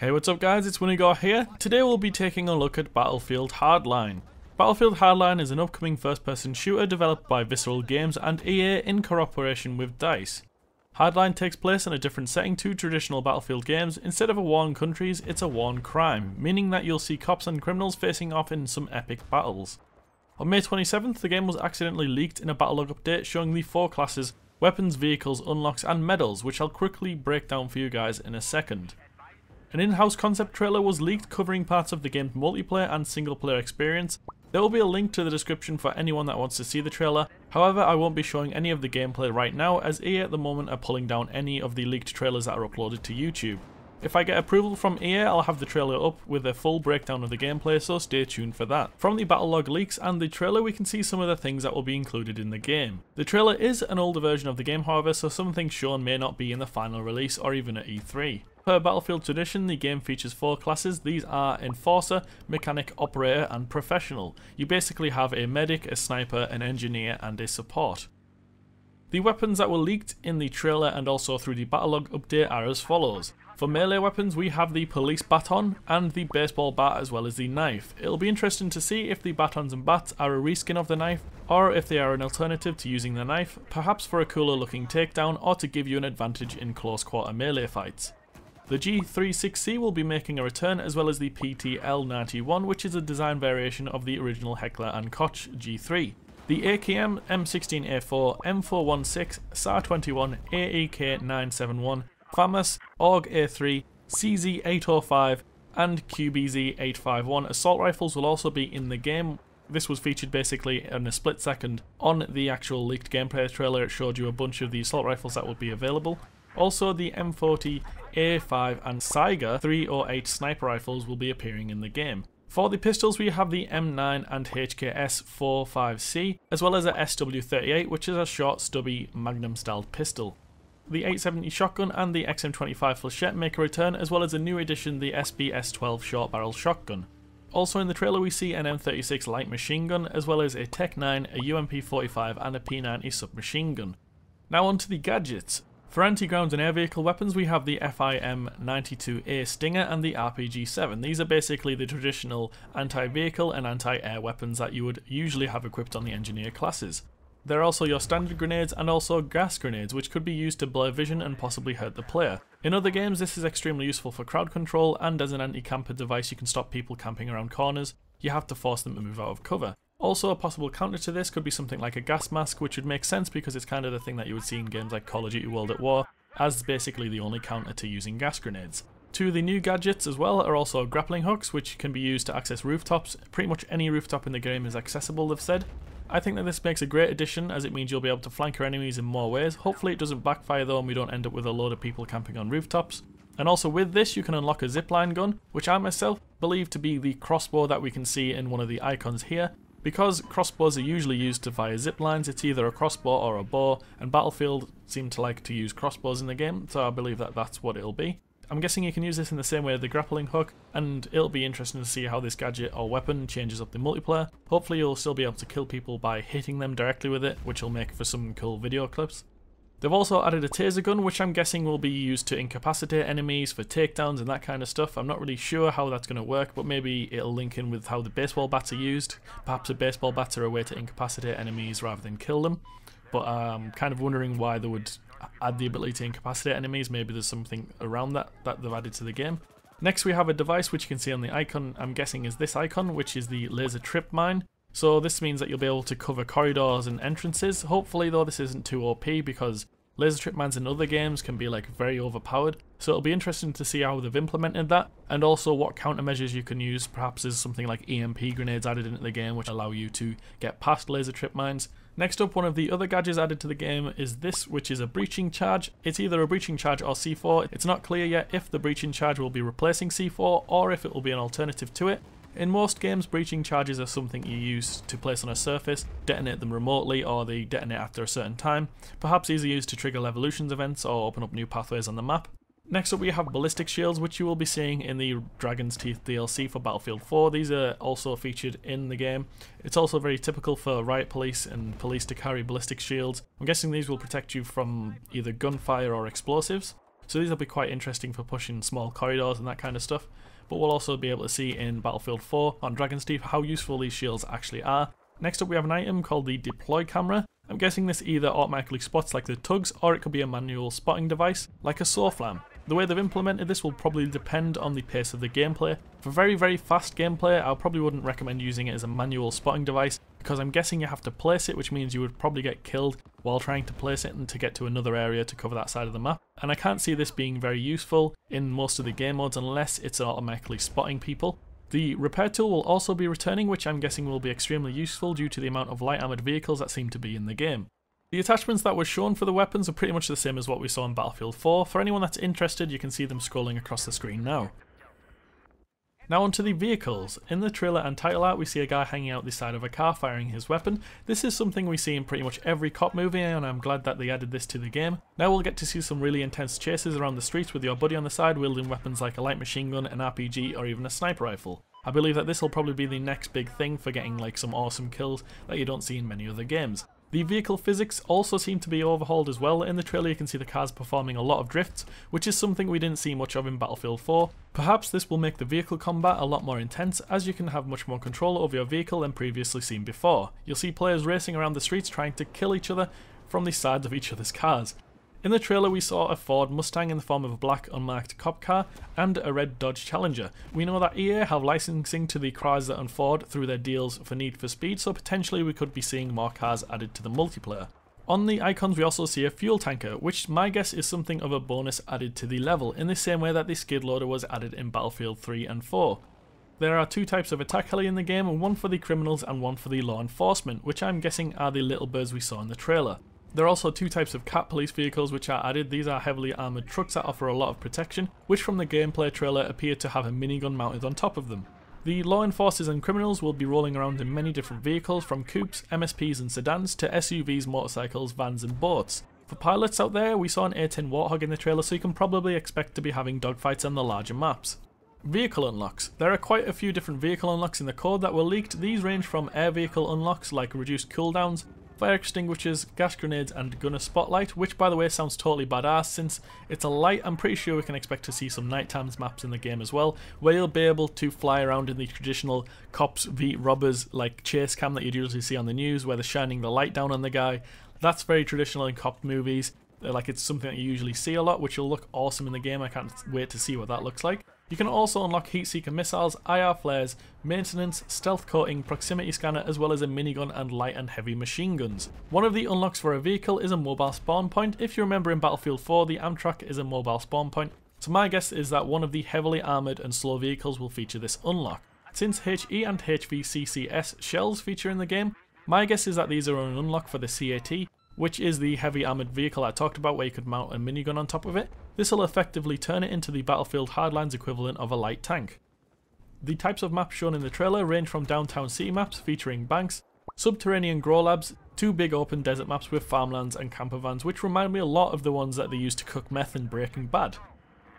Hey, what's up guys, it's Winigor here. Today we'll be taking a look at Battlefield Hardline. Battlefield Hardline is an upcoming first-person shooter developed by Visceral Games and EA in cooperation with DICE. Hardline takes place in a different setting to traditional Battlefield games. Instead of a war on countries, it's a war on crime, meaning that you'll see cops and criminals facing off in some epic battles. On May 27th, the game was accidentally leaked in a Battlelog update showing the 4 classes, weapons, vehicles, unlocks and medals, which I'll quickly break down for you guys in a second. An in-house concept trailer was leaked covering parts of the game's multiplayer and single player experience. There will be a link to the description for anyone that wants to see the trailer. However, I won't be showing any of the gameplay right now as EA at the moment are pulling down any of the leaked trailers that are uploaded to YouTube. If I get approval from EA, I'll have the trailer up with a full breakdown of the gameplay, so stay tuned for that. From the Battlelog leaks and the trailer, we can see some of the things that will be included in the game. The trailer is an older version of the game, however, so some things shown may not be in the final release or even at E3. Per Battlefield tradition, the game features 4 classes. These are Enforcer, Mechanic, Operator and Professional. You basically have a Medic, a Sniper, an Engineer and a Support. The weapons that were leaked in the trailer and also through the Battlelog update are as follows. For melee weapons, we have the police baton and the baseball bat as well as the knife. It'll be interesting to see if the batons and bats are a reskin of the knife or if they are an alternative to using the knife, perhaps for a cooler looking takedown or to give you an advantage in close quarter melee fights. The G36C will be making a return as well as the PTL91, which is a design variation of the original Heckler & Koch G3. The AKM, M16A4, M416, SAR21, AEK971, FAMAS, AUG A3, CZ805 and QBZ851 assault rifles will also be in the game. This was featured basically in a split second on the actual leaked gameplay trailer. It showed you a bunch of the assault rifles that would be available. Also the M40, A5 and Saiga 308 sniper rifles will be appearing in the game. For the pistols, we have the M9 and HKS45C, as well as a SW38, which is a short, stubby, magnum-styled pistol. The 870 shotgun and the XM25 flechette make a return, as well as a new addition, the SBS12 short barrel shotgun. Also in the trailer we see an M36 light machine gun, as well as a Tech 9, a UMP45 and a P90 submachine gun. Now on to the gadgets. For anti-ground and air vehicle weapons, we have the FIM-92A Stinger and the RPG-7. These are basically the traditional anti-vehicle and anti-air weapons that you would usually have equipped on the engineer classes. There are also your standard grenades and also gas grenades, which could be used to blur vision and possibly hurt the player. In other games, this is extremely useful for crowd control, and as an anti-camper device you can stop people camping around corners. You have to force them to move out of cover. Also, a possible counter to this could be something like a gas mask, which would make sense because it's kind of the thing that you would see in games like Call of Duty World at War, as basically the only counter to using gas grenades. Two of the new gadgets as well are also grappling hooks, which can be used to access rooftops. Pretty much any rooftop in the game is accessible, they've said. I think that this makes a great addition, as it means you'll be able to flank your enemies in more ways. Hopefully it doesn't backfire though and we don't end up with a load of people camping on rooftops. And also with this you can unlock a zipline gun, which I myself believe to be the crossbow that we can see in one of the icons here. Because crossbows are usually used to fire zip lines, it's either a crossbow or a bow, and Battlefield seem to like to use crossbows in the game, so I believe that that's what it'll be. I'm guessing you can use this in the same way as the grappling hook, and it'll be interesting to see how this gadget or weapon changes up the multiplayer. Hopefully you'll still be able to kill people by hitting them directly with it, which will make for some cool video clips. They've also added a taser gun, which I'm guessing will be used to incapacitate enemies for takedowns and that kind of stuff. I'm not really sure how that's going to work, but maybe it'll link in with how the baseball bats are used. Perhaps a baseball bats are a way to incapacitate enemies rather than kill them. But I'm kind of wondering why they would add the ability to incapacitate enemies. Maybe there's something around that they've added to the game. Next we have a device which you can see on the icon, I'm guessing is this icon, which is the laser trip mine. So this means that you'll be able to cover corridors and entrances. Hopefully though this isn't too OP, because laser trip mines in other games can be like very overpowered. So it'll be interesting to see how they've implemented that, and also what countermeasures you can use. Perhaps there's something like EMP grenades added into the game which allow you to get past laser trip mines. Next up, one of the other gadgets added to the game is this, which is a breaching charge. It's either a breaching charge or C4. It's not clear yet if the breaching charge will be replacing C4 or if it will be an alternative to it. In most games, breaching charges are something you use to place on a surface, detonate them remotely, or they detonate after a certain time. Perhaps these are used to trigger Levolutions events or open up new pathways on the map. Next up we have ballistic shields, which you will be seeing in the Dragon's Teeth DLC for Battlefield 4. These are also featured in the game. It's also very typical for riot police and police to carry ballistic shields. I'm guessing these will protect you from either gunfire or explosives. so these will be quite interesting for pushing small corridors and that kind of stuff. But we'll also be able to see in Battlefield 4 on Dragon's Teeth how useful these shields actually are. Next up we have an item called the deploy camera. I'm guessing this either automatically spots like the tugs, or it could be a manual spotting device like a Sawflam. The way they've implemented this will probably depend on the pace of the gameplay. For very fast gameplay, I probably wouldn't recommend using it as a manual spotting device, because I'm guessing you have to place it, which means you would probably get killed while trying to place it and to get to another area to cover that side of the map. And I can't see this being very useful in most of the game modes unless it's automatically spotting people. The repair tool will also be returning, which I'm guessing will be extremely useful due to the amount of light armoured vehicles that seem to be in the game. The attachments that were shown for the weapons are pretty much the same as what we saw in Battlefield 4. For anyone that's interested, you can see them scrolling across the screen now. Now onto the vehicles. In the trailer and title art we see a guy hanging out the side of a car firing his weapon. This is something we see in pretty much every cop movie, and I'm glad that they added this to the game. Now we'll get to see some really intense chases around the streets with your buddy on the side wielding weapons like a light machine gun, an RPG, or even a sniper rifle. I believe that this will probably be the next big thing for getting like some awesome kills that you don't see in many other games. The vehicle physics also seem to be overhauled as well. In the trailer you can see the cars performing a lot of drifts, which is something we didn't see much of in Battlefield 4. Perhaps this will make the vehicle combat a lot more intense, as you can have much more control over your vehicle than previously seen before. You'll see players racing around the streets trying to kill each other from the sides of each other's cars. In the trailer we saw a Ford Mustang in the form of a black unmarked cop car and a red Dodge Challenger. We know that EA have licensing to the Chrysler and Ford through their deals for Need for Speed, so potentially we could be seeing more cars added to the multiplayer. On the icons we also see a fuel tanker, which my guess is something of a bonus added to the level, in the same way that the skid loader was added in Battlefield 3 and 4. There are two types of attack heli in the game, one for the criminals and one for the law enforcement, which I'm guessing are the little birds we saw in the trailer. There are also two types of cat police vehicles which are added. These are heavily armoured trucks that offer a lot of protection, which from the gameplay trailer appear to have a minigun mounted on top of them. The law enforcers and criminals will be rolling around in many different vehicles, from coupes, MSPs and sedans to SUVs, motorcycles, vans and boats. For pilots out there, we saw an A10 Warthog in the trailer, so you can probably expect to be having dogfights on the larger maps. Vehicle unlocks. There are quite a few different vehicle unlocks in the code that were leaked. These range from air vehicle unlocks like reduced cooldowns, fire extinguishers, gas grenades and gunner spotlight, which by the way sounds totally badass. Since it's a light, I'm pretty sure we can expect to see some nighttime maps in the game as well, where you'll be able to fly around in the traditional cops v robbers like chase cam that you'd usually see on the news, where they're shining the light down on the guy. That's very traditional in cop movies. Like, it's something that you usually see a lot, which will look awesome in the game. I can't wait to see what that looks like. You can also unlock heat seeker missiles, IR flares, maintenance, stealth coating, proximity scanner, as well as a minigun and light and heavy machine guns. One of the unlocks for a vehicle is a mobile spawn point. If you remember in Battlefield 4, the Amtrak is a mobile spawn point, so my guess is that one of the heavily armoured and slow vehicles will feature this unlock. Since HE and HVCCS shells feature in the game, my guess is that these are an unlock for the CAT, which is the heavy armoured vehicle I talked about where you could mount a minigun on top of it. This will effectively turn it into the Battlefield Hardline's equivalent of a light tank. The types of maps shown in the trailer range from downtown city maps featuring banks, subterranean grow labs, two big open desert maps with farmlands and camper vans, which remind me a lot of the ones that they used to cook meth in Breaking Bad.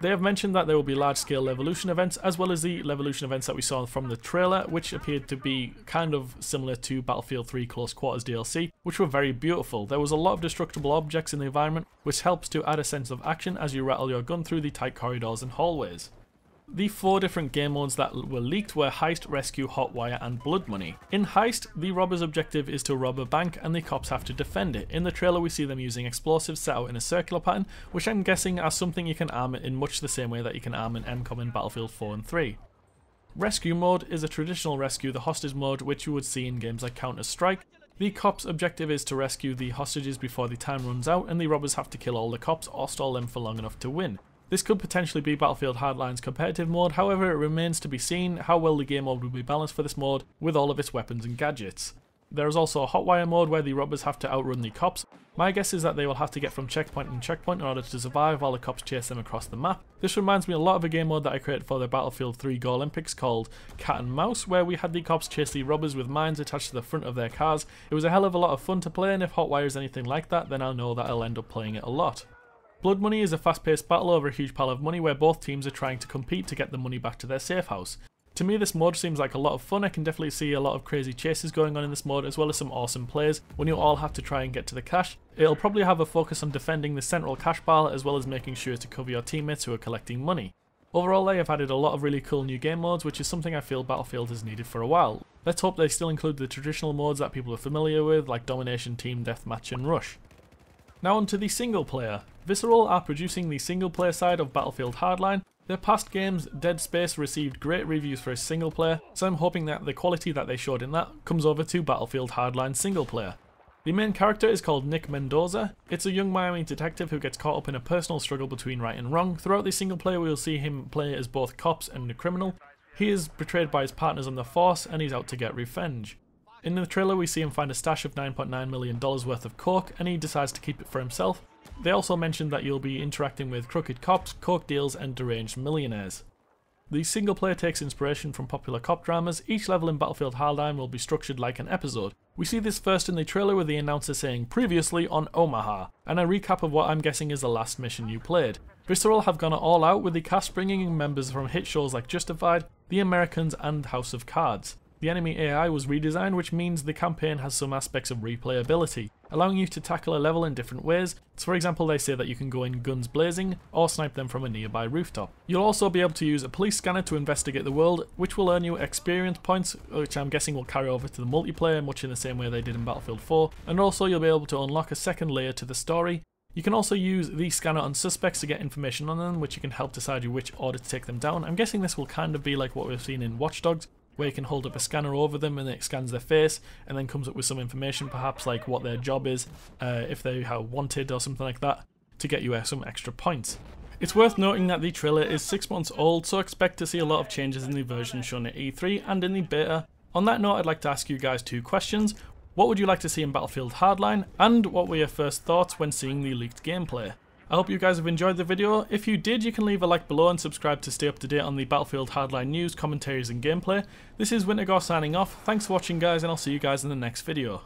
They have mentioned that there will be large-scale Levolution events, as well as the Levolution events that we saw from the trailer, which appeared to be kind of similar to Battlefield 3 Close Quarters DLC, which were very beautiful. There was a lot of destructible objects in the environment, which helps to add a sense of action as you rattle your gun through the tight corridors and hallways. The 4 different game modes that were leaked were Heist, Rescue, Hotwire and Blood Money. In Heist, the robber's objective is to rob a bank and the cops have to defend it. In the trailer we see them using explosives set out in a circular pattern, which I'm guessing are something you can arm in much the same way that you can arm an MCOM in Battlefield 4 and 3. Rescue mode is a traditional rescue the hostage mode which you would see in games like Counter-Strike. The cops' objective is to rescue the hostages before the time runs out, and the robbers have to kill all the cops or stall them for long enough to win. This could potentially be Battlefield Hardline's competitive mode, however it remains to be seen how well the game mode will be balanced for this mode with all of its weapons and gadgets. There is also a Hotwire mode where the robbers have to outrun the cops. My guess is that they will have to get from checkpoint to checkpoint in order to survive while the cops chase them across the map. This reminds me a lot of a game mode that I created for the Battlefield 3 Go Olympics called Cat and Mouse, where we had the cops chase the robbers with mines attached to the front of their cars. It was a hell of a lot of fun to play, and if Hotwire is anything like that, then I know that I'll end up playing it a lot. Blood Money is a fast-paced battle over a huge pile of money where both teams are trying to compete to get the money back to their safe house. To me, this mode seems like a lot of fun. I can definitely see a lot of crazy chases going on in this mode, as well as some awesome plays when you all have to try and get to the cache. It'll probably have a focus on defending the central cache pile, as well as making sure to cover your teammates who are collecting money. Overall, they have added a lot of really cool new game modes, which is something I feel Battlefield has needed for a while. Let's hope they still include the traditional modes that people are familiar with, like Domination, Team Deathmatch and Rush. Now on to the single player. Visceral are producing the single player side of Battlefield Hardline. Their past games, Dead Space, received great reviews for its single player, so I'm hoping that the quality that they showed in that comes over to Battlefield Hardline single player. The main character is called Nick Mendoza. It's a young Miami detective who gets caught up in a personal struggle between right and wrong. Throughout the single player we will see him play as both cops and a criminal. He is betrayed by his partners on the force and he's out to get revenge. In the trailer we see him find a stash of $9.9 million worth of coke and he decides to keep it for himself. They also mentioned that you'll be interacting with crooked cops, coke deals and deranged millionaires. The single player takes inspiration from popular cop dramas. Each level in Battlefield Hardline will be structured like an episode. We see this first in the trailer with the announcer saying previously on Omaha, and a recap of what I'm guessing is the last mission you played. Visceral have gone all out with the cast bringing in members from hit shows like Justified, The Americans and House of Cards. The enemy AI was redesigned, which means the campaign has some aspects of replayability, allowing you to tackle a level in different ways. So for example, they say that you can go in guns blazing or snipe them from a nearby rooftop. You'll also be able to use a police scanner to investigate the world, which will earn you experience points, which I'm guessing will carry over to the multiplayer, much in the same way they did in Battlefield 4, and also you'll be able to unlock a second layer to the story. You can also use the scanner on suspects to get information on them, which you can help decide you which order to take them down. I'm guessing this will kind of be like what we've seen in Watch Dogs, where you can hold up a scanner over them and it scans their face and then comes up with some information, perhaps like what their job is, if they are wanted or something like that, to get you some extra points. It's worth noting that the trailer is 6 months old, so expect to see a lot of changes in the version shown at E3 and in the beta. On that note, I'd like to ask you guys 2 questions. What would you like to see in Battlefield Hardline, and what were your first thoughts when seeing the leaked gameplay? I hope you guys have enjoyed the video. If you did, you can leave a like below and subscribe to stay up to date on the Battlefield Hardline news, commentaries and gameplay. This is Wintergore signing off. Thanks for watching guys, and I'll see you guys in the next video.